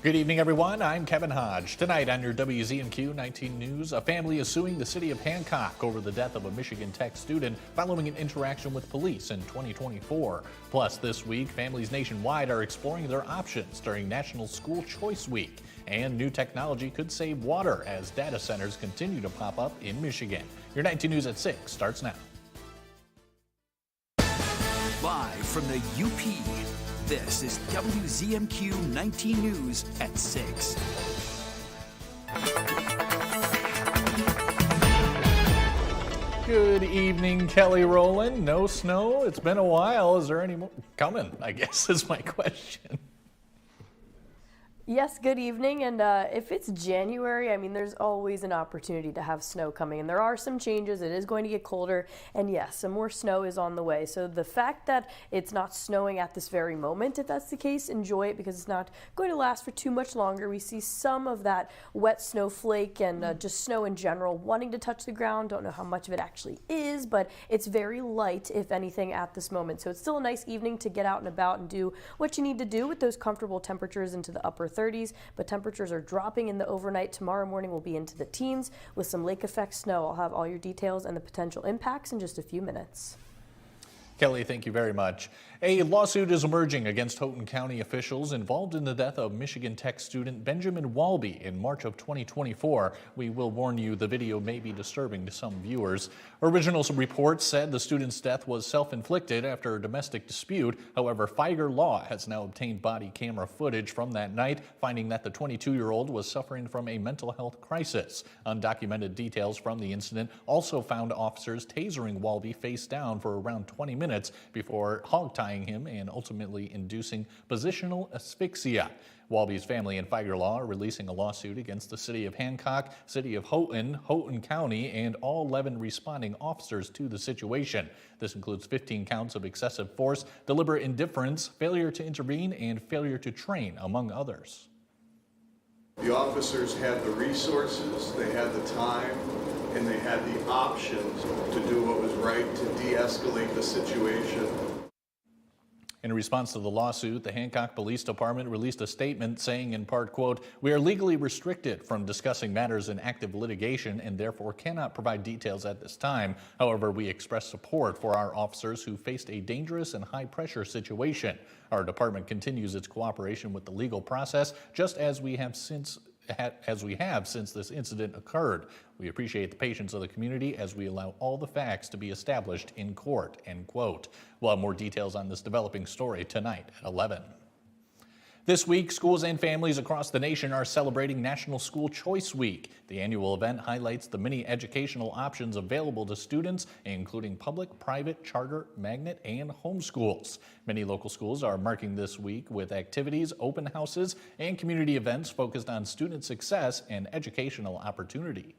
Good evening, everyone. I'm Kevin Hodge. Tonight on your WZMQ 19 News, a family is suing the city of Hancock over the death of a Michigan Tech student following an interaction with police in 2024. Plus, this week, families nationwide are exploring their options during National School Choice Week. And new technology could save water as data centers continue to pop up in Michigan. Your 19 News at 6 starts now. Live from the UP, this is WZMQ 19 News at 6. Good evening, Kelly Rowland. No snow. It's been a while. Is there any more coming? I guess is my question. Yes, good evening. And if it's January, I mean, there's always an opportunity to have snow coming. And there are some changes. It is going to get colder. And yes, some more snow is on the way. So the fact that it's not snowing at this very moment, if that's the case, enjoy it because it's not going to last for too much longer. We see some of that wet snowflake and just snow in general wanting to touch the ground. Don't know how much of it actually is, but it's very light, if anything, at this moment. So it's still a nice evening to get out and about and do what you need to do with those comfortable temperatures into the upper 30s, but temperatures are dropping in the overnight. Tomorrow morning will be into the teens with some lake effect snow. I'll have all your details and the potential impacts in just a few minutes. Kelly, thank you very much. A lawsuit is emerging against Houghton County officials involved in the death of Michigan Tech student Benjamin Walby in March of 2024. We will warn you the video may be disturbing to some viewers. Original reports said the student's death was self-inflicted after a domestic dispute. However, Fieger Law has now obtained body camera footage from that night, finding that the 22-year-old was suffering from a mental health crisis. Undocumented details from the incident also found officers tasering Walby face down for around 20 minutes before hogtying him and ultimately inducing positional asphyxia. Walby's family and Fieger Law are releasing a lawsuit against the city of Hancock, city of Houghton, Houghton County, and all 11 responding officers to the situation. This includes 15 counts of excessive force, deliberate indifference, failure to intervene, and failure to train, among others. The officers had the resources, they had the time, and they had the options to do what was right to de-escalate the situation. In response to the lawsuit, the Hancock Police Department released a statement saying in part, quote, "We are legally restricted from discussing matters in active litigation and therefore cannot provide details at this time. However, we express support for our officers who faced a dangerous and high-pressure situation. Our department continues its cooperation with the legal process just as we have since this incident occurred. We appreciate the patience of the community as we allow all the facts to be established in court," end quote. We'll have more details on this developing story tonight at 11. This week, schools and families across the nation are celebrating National School Choice Week. The annual event highlights the many educational options available to students, including public, private, charter, magnet, and homeschools. Many local schools are marking this week with activities, open houses, and community events focused on student success and educational opportunity.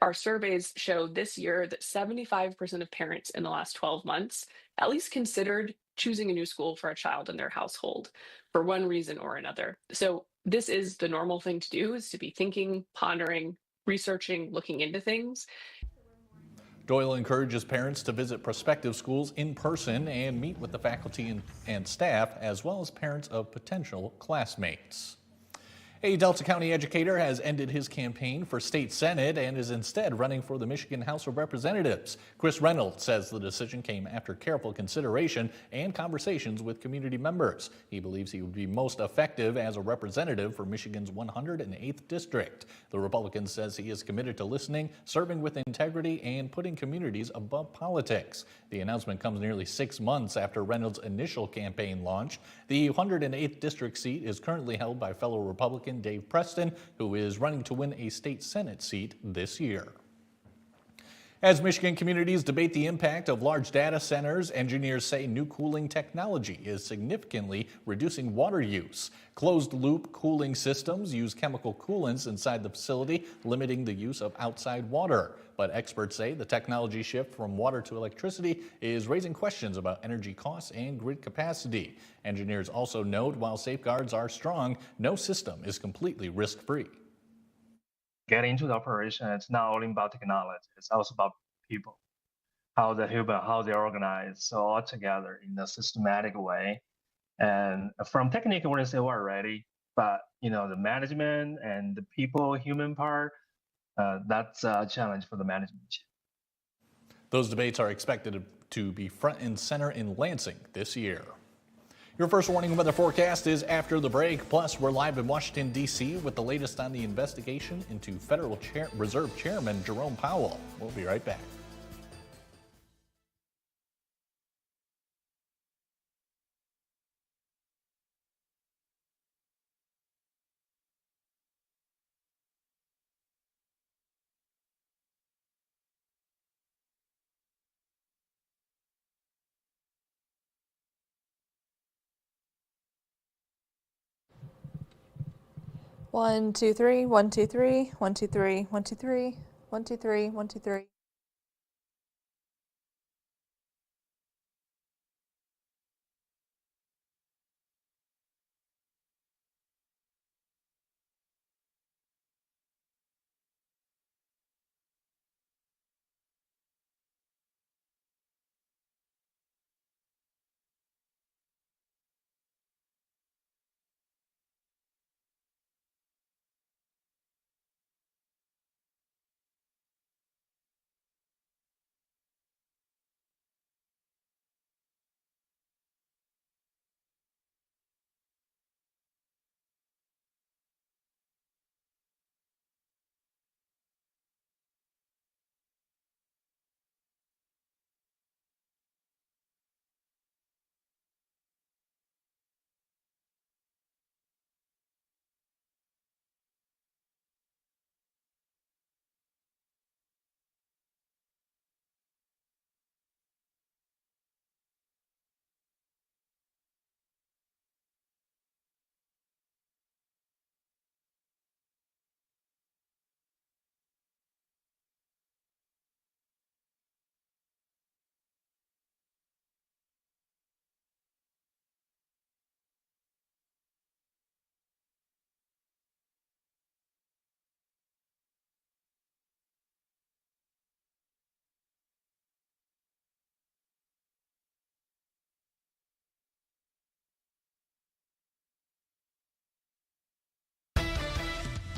Our surveys show this year that 75% of parents in the last 12 months at least considered choosing a new school for a child in their household for one reason or another. So this is the normal thing to do, is to be thinking, pondering, researching, looking into things. Doyle encourages parents to visit prospective schools in person and meet with the faculty and staff, as well as parents of potential classmates. A Delta County educator has ended his campaign for state senate and is instead running for the Michigan House of Representatives. Chris Reynolds says the decision came after careful consideration and conversations with community members. He believes he would be most effective as a representative for Michigan's 108th district. The Republican says he is committed to listening, serving with integrity, and putting communities above politics. The announcement comes nearly 6 months after Reynolds' initial campaign launch. The 108th district seat is currently held by fellow Republican Dave Preston, who is running to win a state Senate seat this year. As Michigan communities debate the impact of large data centers, engineers say new cooling technology is significantly reducing water use. Closed-loop cooling systems use chemical coolants inside the facility, limiting the use of outside water. But experts say the technology shift from water to electricity is raising questions about energy costs and grid capacity. Engineers also note while safeguards are strong, no system is completely risk-free. Getting into the operation, it's not only about technology, it's also about people, how they're organized, so all together in a systematic way. And from technical, we say we're ready, but the management and the people, human part, that's a challenge for the management. Those debates are expected to be front and center in Lansing this year. Your first warning weather forecast is after the break. Plus, we're live in Washington, D.C. with the latest on the investigation into Federal Reserve Chairman Jerome Powell. We'll be right back. One, two, three, 1, 2, 3, 1, 2, 3, 1, 2, 3, 1, 2, 3, 1, 2, 3.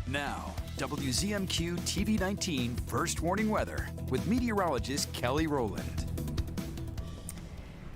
Now, WZMQ TV 19 First Warning Weather with meteorologist Kelly Rowland.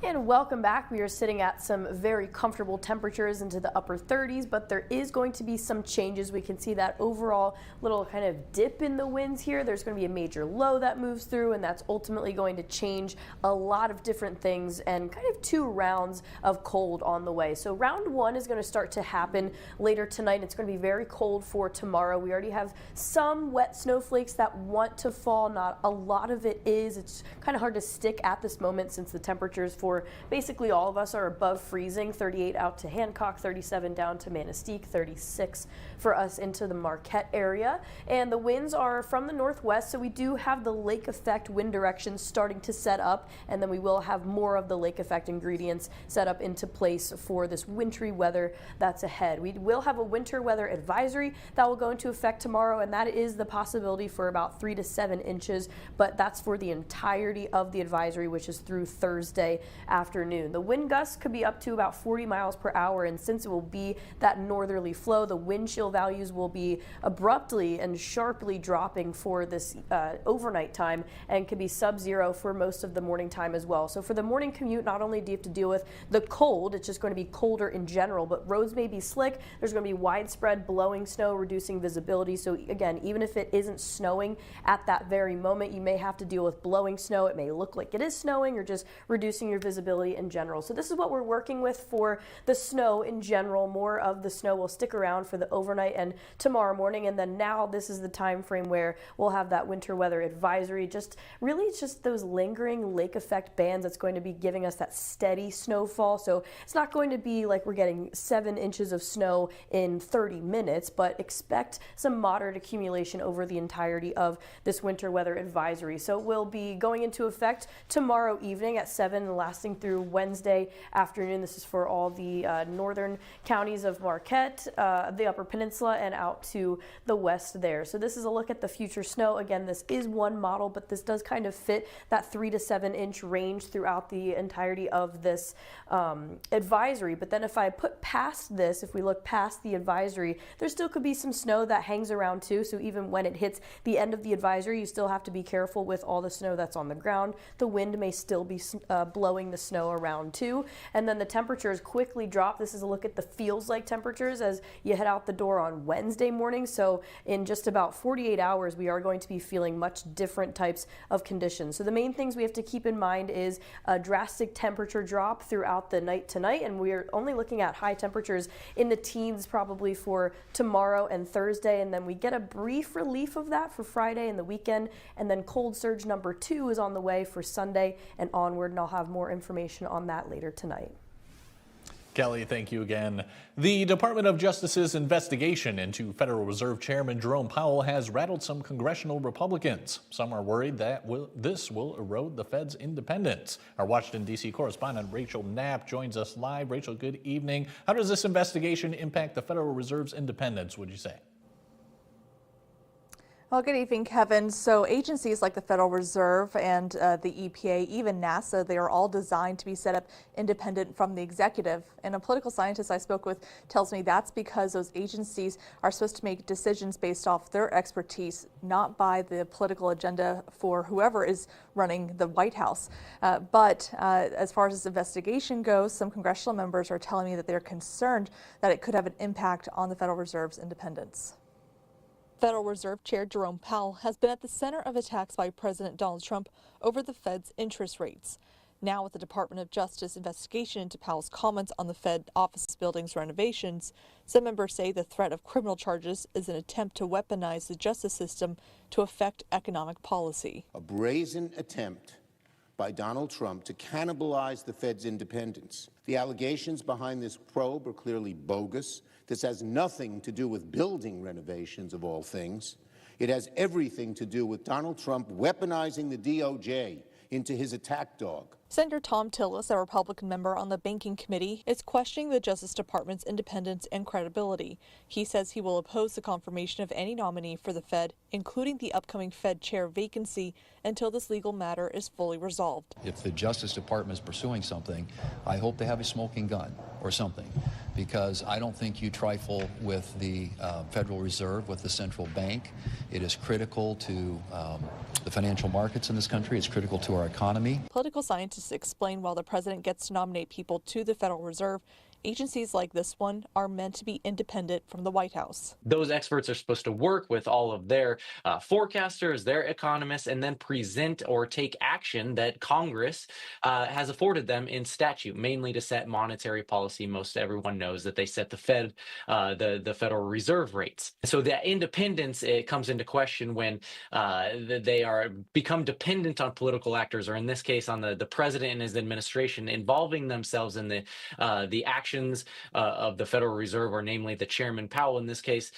And welcome back. We are sitting at some very comfortable temperatures into the upper 30s, but there is going to be some changes. We can see that overall little kind of dip in the winds here. There's going to be a major low that moves through, and that's ultimately going to change a lot of different things and kind of 2 rounds of cold on the way. So round 1 is going to start to happen later tonight. It's going to be very cold for tomorrow. We already have some wet snowflakes that want to fall. Not a lot of it is. It's kind of hard to stick at this moment since the temperatures for basically all of us are above freezing. 38 out to Hancock, 37 down to Manistee, 36 for us into the Marquette area. And the winds are from the northwest, so we do have the lake effect wind direction starting to set up, and then we will have more of the lake effect ingredients set up into place for this wintry weather that's ahead. We will have a winter weather advisory that will go into effect tomorrow, and that is the possibility for about 3 to 7 inches, but that's for the entirety of the advisory, which is through Thursday afternoon. The wind gusts could be up to about 40 miles per hour, and since it will be that northerly flow, the wind chill values will be abruptly and sharply dropping for this overnight time and could be sub-zero for most of the morning time as well. So for the morning commute, not only do you have to deal with the cold, it's just going to be colder in general, but roads may be slick. There's going to be widespread blowing snow, reducing visibility. So again, even if it isn't snowing at that very moment, you may have to deal with blowing snow. It may look like it is snowing or just reducing your visibility in general. So this is what we're working with for the snow in general. More of the snow will stick around for the overnight and tomorrow morning, and then now this is the time frame where we'll have that winter weather advisory. Just really it's just those lingering lake effect bands that's going to be giving us that steady snowfall. So it's not going to be like we're getting 7 inches of snow in 30 minutes, but expect some moderate accumulation over the entirety of this winter weather advisory. So it will be going into effect tomorrow evening at 7 in the last lasting through Wednesday afternoon. This is for all the northern counties of Marquette, the Upper Peninsula, and out to the west there. So this is a look at the future snow. Again, this is one model, but this does kind of fit that 3 to 7 inch range throughout the entirety of this advisory. But then if I put past this, if we look past the advisory, there still could be some snow that hangs around too. So even when it hits the end of the advisory, you still have to be careful with all the snow that's on the ground. The wind may still be blowing the snow around too. And then the temperatures quickly drop. This is a look at the feels like temperatures as you head out the door on Wednesday morning. So in just about 48 hours, we are going to be feeling much different types of conditions. So the main things we have to keep in mind is a drastic temperature drop throughout the night tonight, and we are only looking at high temperatures in the teens probably for tomorrow and Thursday, and then we get a brief relief of that for Friday and the weekend, and then cold surge number 2 is on the way for Sunday and onward, and I'll have more information on that later tonight. Kelly, thank you again. The Department of Justice's investigation into Federal Reserve Chairman Jerome Powell has rattled some congressional Republicans. Some are worried that this will erode the Fed's independence. Our Washington, D.C. correspondent Rachel Knapp joins us live. Rachel, good evening. How does this investigation impact the Federal Reserve's independence, would you say? Well, good evening, Kevin. So agencies like the Federal Reserve and the EPA, even NASA, they are all designed to be set up independent from the executive. And a political scientist I spoke with tells me that's because those agencies are supposed to make decisions based off their expertise, not by the political agenda for whoever is running the White House. But as far as this investigation goes, some congressional members are telling me that they're concerned that it could have an impact on the Federal Reserve's independence. Federal Reserve Chair Jerome Powell has been at the center of attacks by President Donald Trump over the Fed's interest rates. Now, with the Department of Justice investigation into Powell's comments on the Fed office building's renovations, some members say the threat of criminal charges is an attempt to weaponize the justice system to affect economic policy. A brazen attempt by Donald Trump to cannibalize the Fed's independence. The allegations behind this probe are clearly bogus. This has nothing to do with building renovations, of all things. It has everything to do with Donald Trump weaponizing the DOJ into his attack dog. Senator Tom Tillis, a Republican member on the Banking Committee, is questioning the Justice Department's independence and credibility. He says he will oppose the confirmation of any nominee for the Fed, including the upcoming Fed chair vacancy, until this legal matter is fully resolved. If the Justice Department is pursuing something, I hope they have a smoking gun or something, because I don't think you trifle with the Federal Reserve, with the central bank. It is critical to the financial markets in this country. It's critical to our economy. Political scientists explain while the president gets to nominate people to the Federal Reserve, agencies like this one are meant to be independent from the White House. Those experts are supposed to work with all of their forecasters, their economists, and then present or take action that Congress has afforded them in statute, mainly to set monetary policy. Most everyone knows that they set the Fed, the Federal Reserve rates. So that independence, it comes into question when they become dependent on political actors, or in this case, on the president and his administration, involving themselves in the actions of the Federal Reserve, or namely the chairman Powell in this case,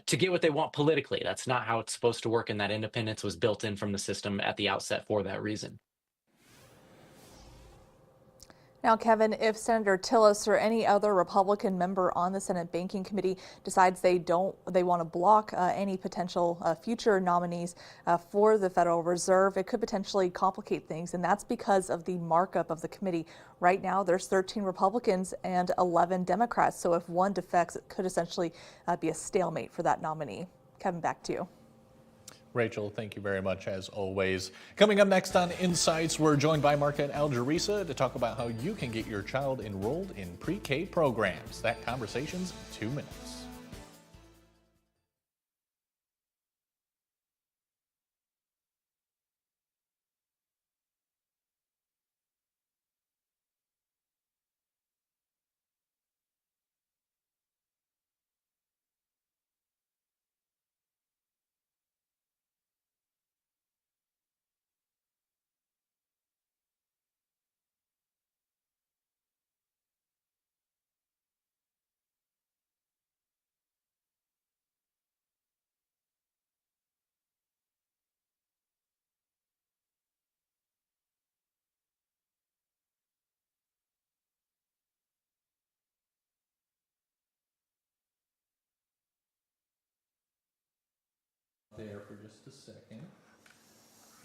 to get what they want politically. That's not how it's supposed to work, and that independence was built in from the system at the outset for that reason. Now, Kevin, if Senator Tillis or any other Republican member on the Senate Banking Committee decides they want to block any potential future nominees for the Federal Reserve, it could potentially complicate things, and that's because of the markup of the committee. Right now, there's 13 Republicans and 11 Democrats, so if one defects, it could essentially be a stalemate for that nominee. Kevin, back to you. Rachel, thank you very much, as always. Coming up next on Insights, we're joined by Marquette Algerisa to talk about how you can get your child enrolled in pre-K programs. That conversation's 2 minutes. there for just a second.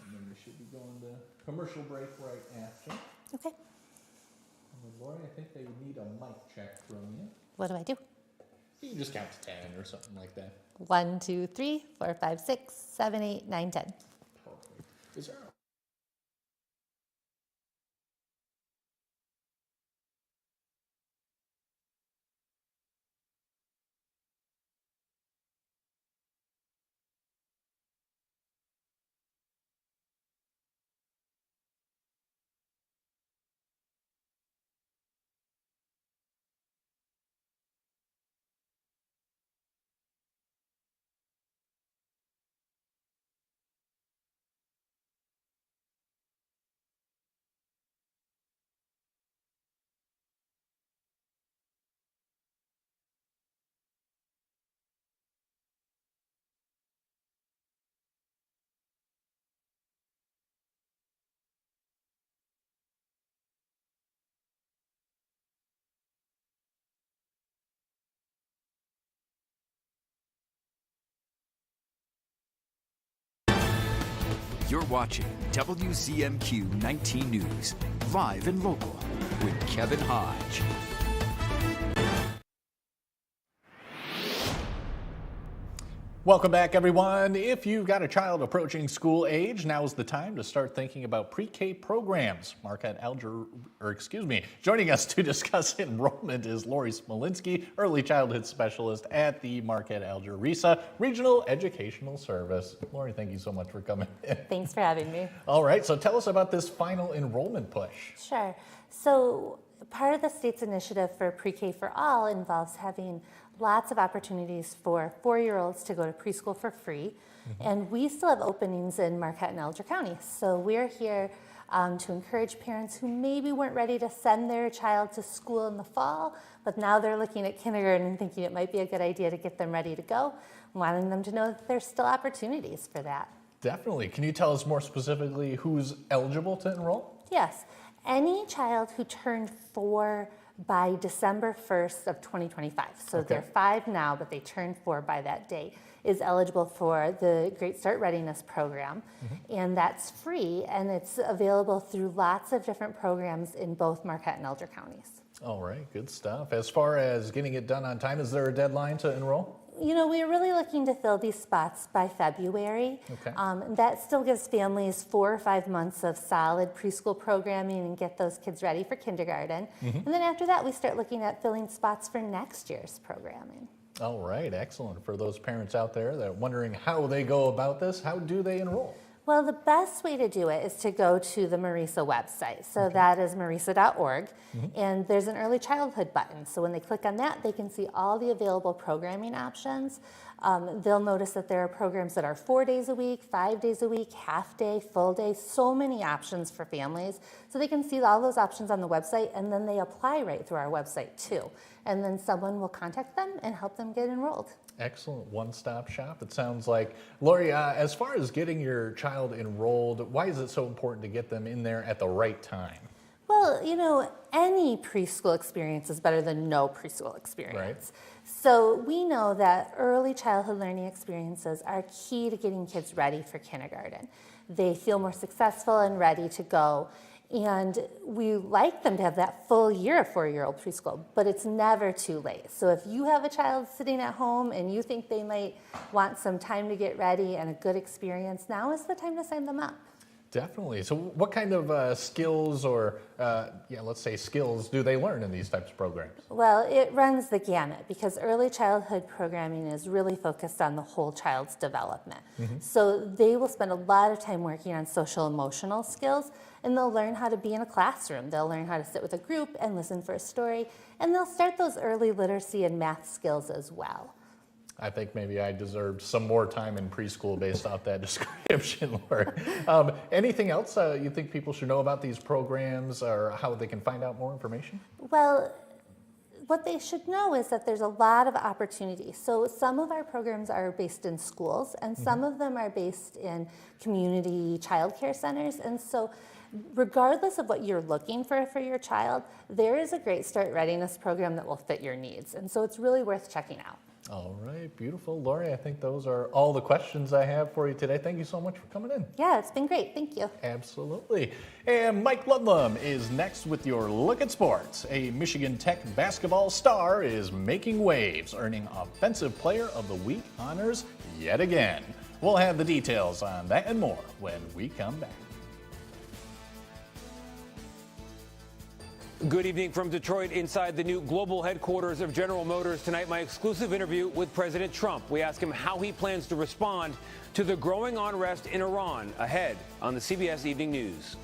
And then we should be going to commercial break right after. Okay. And then Lori, I think they would need a mic check from you. What do I do? You can just count to 10 or something like that. 1, 2, 3, 4, 5, 6, 7, 8, 9, 10. Perfect. Is there You're watching WZMQ 19 News, live and local, with Kevin Hodge. Welcome back, everyone. If you've got a child approaching school age, now is the time to start thinking about pre-K programs. Joining us to discuss enrollment is Lori Smolinski, Early Childhood Specialist at the Marquette Alger RISA Regional Educational Service. Lori, thank you so much for coming in. Thanks for having me. All right, so tell us about this final enrollment push. Sure. So part of the state's initiative for Pre-K for All involves having lots of opportunities for 4-year-olds to go to preschool for free. And we still have openings in Marquette and Alger County. So we're here to encourage parents who maybe weren't ready to send their child to school in the fall, but now they're looking at kindergarten and thinking it might be a good idea to get them ready to go, wanting them to know that there's still opportunities for that. Definitely. Can you tell us more specifically who's eligible to enroll? Yes. Any child who turned 4 by December 1st of 2025, so they're 5 now, but they turn 4 by that date, is eligible for the Great Start Readiness Program. And that's free, and it's available through lots of different programs in both Marquette and Alger counties. All right, good stuff. As far as getting it done on time, is there a deadline to enroll? You know, we're really looking to fill these spots by February. Okay. That still gives families 4 or 5 months of solid preschool programming and get those kids ready for kindergarten. And then after that, we start looking at filling spots for next year's programming. All right, excellent. For those parents out there that are wondering how they go about this, how do they enroll? Well, the best way to do it is to go to the MARISA website. So that is marisa.org, and there's an early childhood button. So when they click on that, they can see all the available programming options. They'll notice that there are programs that are 4 days a week, 5 days a week, half day, full day, so many options for families. So they can see all those options on the website, and then they apply right through our website too. And then someone will contact them and help them get enrolled. Excellent one-stop shop, it sounds like. Lori, as far as getting your child enrolled, why is it so important to get them in there at the right time? Well, you know, any preschool experience is better than no preschool experience. Right. So we know that early childhood learning experiences are key to getting kids ready for kindergarten. They feel more successful and ready to go. And we like them to have that full year of 4-year-old preschool, but it's never too late. So if you have a child sitting at home and you think they might want some time to get ready and a good experience, now is the time to sign them up. Definitely. So what kind of skills or, let's say skills do they learn in these types of programs? Well, it runs the gamut because early childhood programming is really focused on the whole child's development. So they will spend a lot of time working on social emotional skills, and they'll learn how to be in a classroom. They'll learn how to sit with a group and listen for a story, and they'll start those early literacy and math skills as well. I think maybe I deserved some more time in preschool based off that description, Lori. Anything else you think people should know about these programs or how they can find out more information? Well, what they should know is that there's a lot of opportunities. So some of our programs are based in schools, and some of them are based in community childcare centers. And so regardless of what you're looking for your child, there is a Great Start Readiness program that will fit your needs. And so it's really worth checking out. All right, beautiful. Lori, I think those are all the questions I have for you today. Thank you so much for coming in. Yeah, it's been great. Thank you. Absolutely. And Mike Ludlum is next with your look at sports. A Michigan Tech basketball star is making waves, earning Offensive Player of the Week honors yet again. We'll have the details on that and more when we come back. Good evening from Detroit, inside the new global headquarters of General Motors. Tonight, my exclusive interview with President Trump. We ask him how he plans to respond to the growing unrest in Iran, ahead on the CBS Evening News.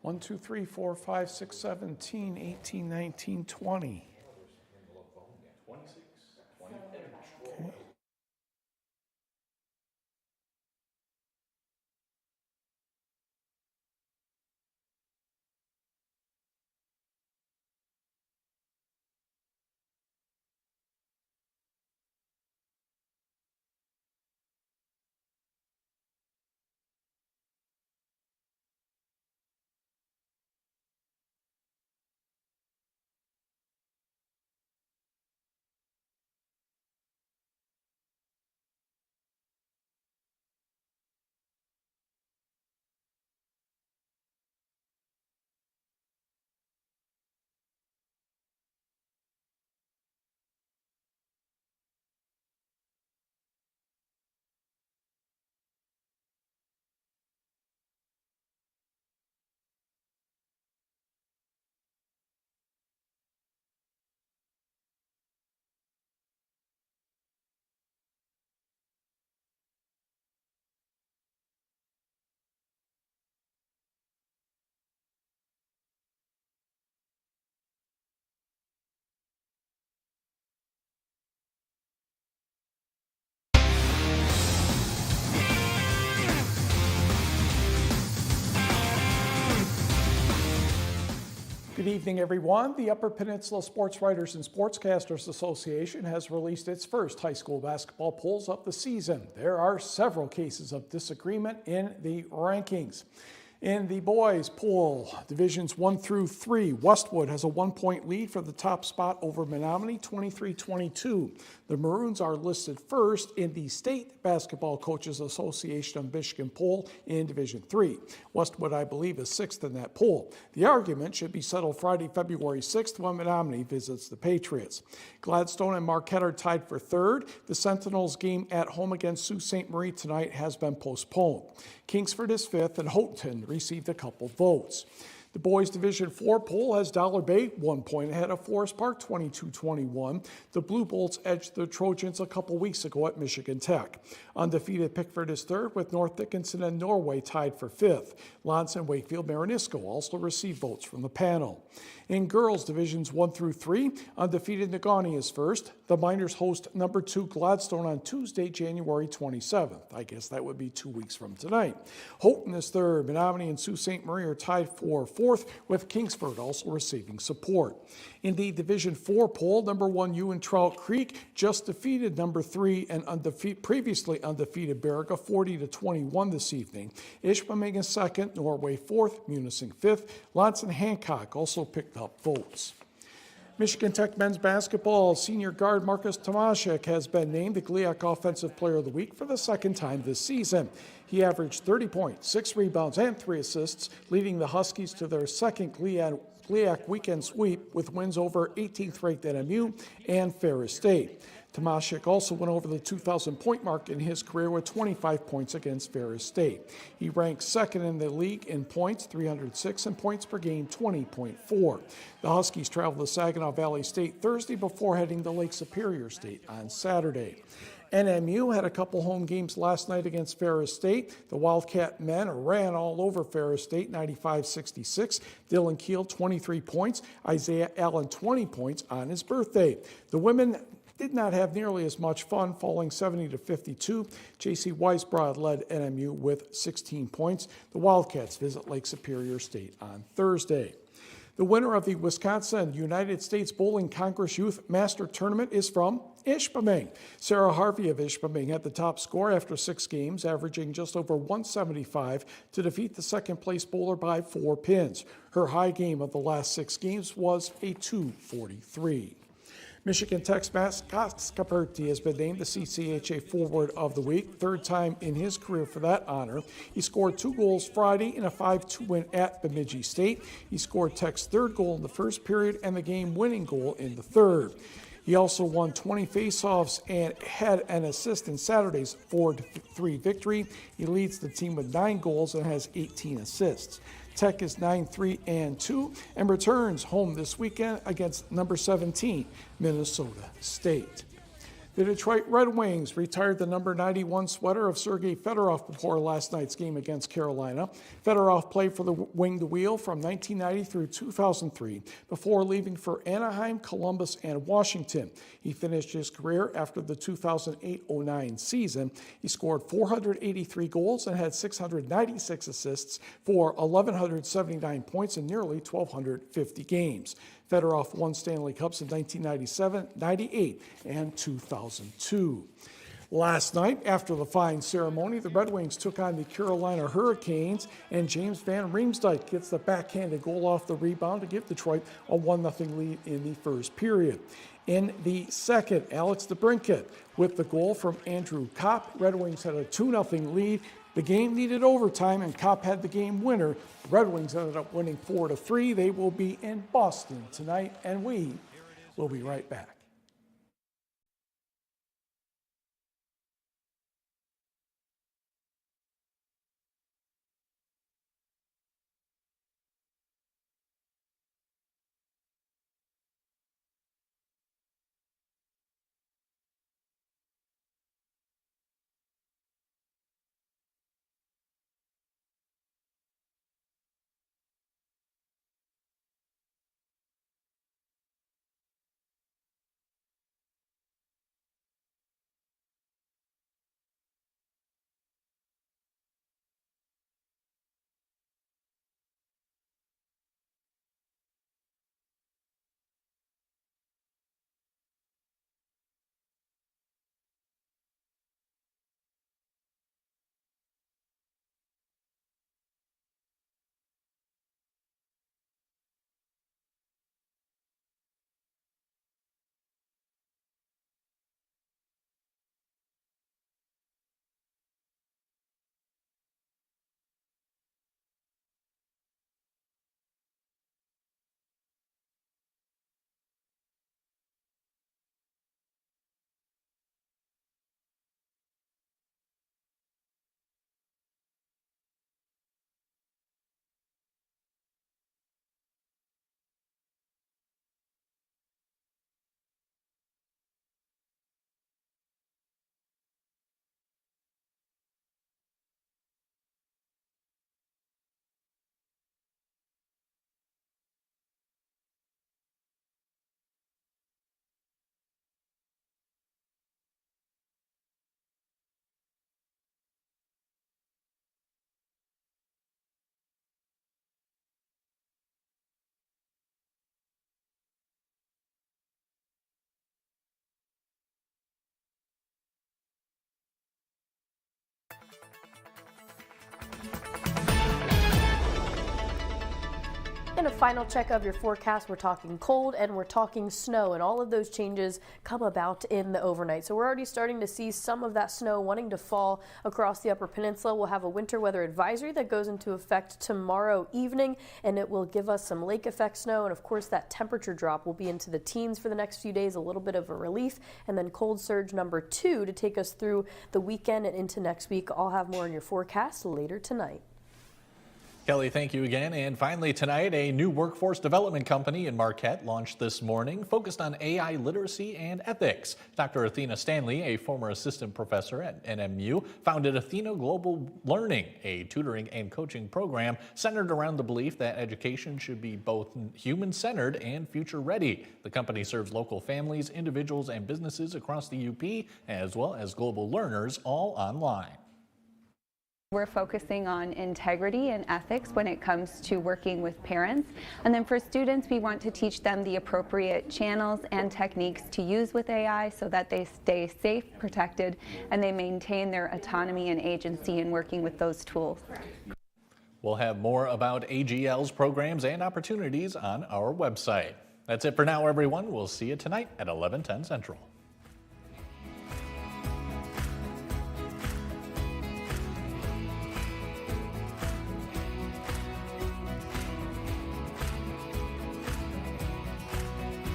One, 2, 3, 4, 5, 6, 17, 18, 19, 20. Okay. Good evening, everyone. The Upper Peninsula Sports Writers and Sportscasters Association has released its first high school basketball polls of the season. There are several cases of disagreement in the rankings. In the boys poll, divisions 1 through 3, Westwood has a 1-point lead for the top spot over Menominee, 23-22. The Maroons are listed first in the State Basketball Coaches Association of Michigan poll in Division 3. Westwood, I believe, is 6th in that poll. The argument should be settled Friday, February 6th when Menominee visits the Patriots. Gladstone and Marquette are tied for 3rd. The Sentinels game at home against Sault Ste. Marie tonight has been postponed. Kingsford is 5th and Houghton received a couple votes. The boys Division 4 poll has Dollar Bay 1 point ahead of Forest Park, 22-21. The Blue Bolts edged the Trojans a couple weeks ago at Michigan Tech. Undefeated Pickford is 3rd with North Dickinson and Norway tied for 5th. Lance and Wakefield Marinisco also received votes from the panel. In girls Divisions 1 through 3, undefeated Negaunee is 1st. The Miners host number 2 Gladstone on Tuesday, January 27th. I guess that would be 2 weeks from tonight. Houghton is 3rd. Menominee and Sault Ste. Marie are tied for 4th, with Kingsford also receiving support. In the Division 4 poll, number 1 Ewan Trout Creek just defeated number 3 and previously undefeated Beriga 40-21 this evening. Ishpeming is 2nd, Norway 4th, Munising 5th. Lance and Hancock also picked up votes. Michigan Tech men's basketball senior guard Marcus Tomaszek has been named the GLIAC Offensive Player of the Week for the 2nd time this season. He averaged 30 points, 6 rebounds, and 3 assists, leading the Huskies to their 2nd GLIAC weekend sweep with wins over 18th-ranked NMU and Ferris State. Tomaszek also went over the 2,000-point mark in his career with 25 points against Ferris State. He ranks 2nd in the league in points, 306, and points per game, 20.4. The Huskies travel to Saginaw Valley State Thursday before heading to Lake Superior State on Saturday. NMU had a couple home games last night against Ferris State. The Wildcat men ran all over Ferris State, 95-66. Dylan Keel, 23 points. Isaiah Allen, 20 points on his birthday. The women did not have nearly as much fun, falling 70-52. J.C. Weisbrod led NMU with 16 points. The Wildcats visit Lake Superior State on Thursday. The winner of the Wisconsin United States Bowling Congress Youth Master Tournament is from Ishpeming. Sarah Harvey of Ishpeming had the top score after 6 games, averaging just over 175 to defeat the second-place bowler by 4 pins. Her high game of the last 6 games was a 243. Michigan Tech's Matt Scaperti has been named the CCHA Forward of the Week, third time in his career for that honor. He scored 2 goals Friday in a 5-2 win at Bemidji State. He scored Tech's third goal in the first period and the game-winning goal in the third. He also won 20 faceoffs and had an assist in Saturday's 4-3 victory. He leads the team with 9 goals and has 18 assists. Tech is 9-3-2 and returns home this weekend against number 17, Minnesota State. The Detroit Red Wings retired the number 91 sweater of Sergei Fedorov before last night's game against Carolina. Fedorov played for the Winged Wheel from 1990 through 2003 before leaving for Anaheim, Columbus, and Washington. He finished his career after the 2008-09 season. He scored 483 goals and had 696 assists for 1,179 points in nearly 1,250 games. Fedorov won Stanley Cups in 1997, 98, and 2002. Last night, after the fine ceremony, the Red Wings took on the Carolina Hurricanes, and James Van Riemsdyk gets the backhanded goal off the rebound to give Detroit a 1-0 lead in the first period. In the second, Alex DeBrincat with the goal from Andrew Kopp. Red Wings had a 2-0 lead. The game needed overtime, and Kopp had the game winner. The Red Wings ended up winning 4-3. They will be in Boston tonight, and we will be right back. In a final check of your forecast, we're talking cold and we're talking snow, and all of those changes come about in the overnight. So we're already starting to see some of that snow wanting to fall across the Upper Peninsula. We'll have a winter weather advisory that goes into effect tomorrow evening, and it will give us some lake effect snow. And of course, that temperature drop will be into the teens for the next few days, a little bit of a relief, and then cold surge number 2 to take us through the weekend and into next week. I'll have more in your forecast later tonight. Kelly, thank you again. And finally tonight, a new workforce development company in Marquette launched this morning focused on AI literacy and ethics. Dr. Athena Stanley, a former assistant professor at NMU, founded Athena Global Learning, a tutoring and coaching program centered around the belief that education should be both human-centered and future-ready. The company serves local families, individuals, and businesses across the UP, as well as global learners, all online. We're focusing on integrity and ethics when it comes to working with parents. And then for students, we want to teach them the appropriate channels and techniques to use with AI so that they stay safe, protected, and they maintain their autonomy and agency in working with those tools. We'll have more about AGL's programs and opportunities on our website. That's it for now, everyone. We'll see you tonight at 11:10 Central.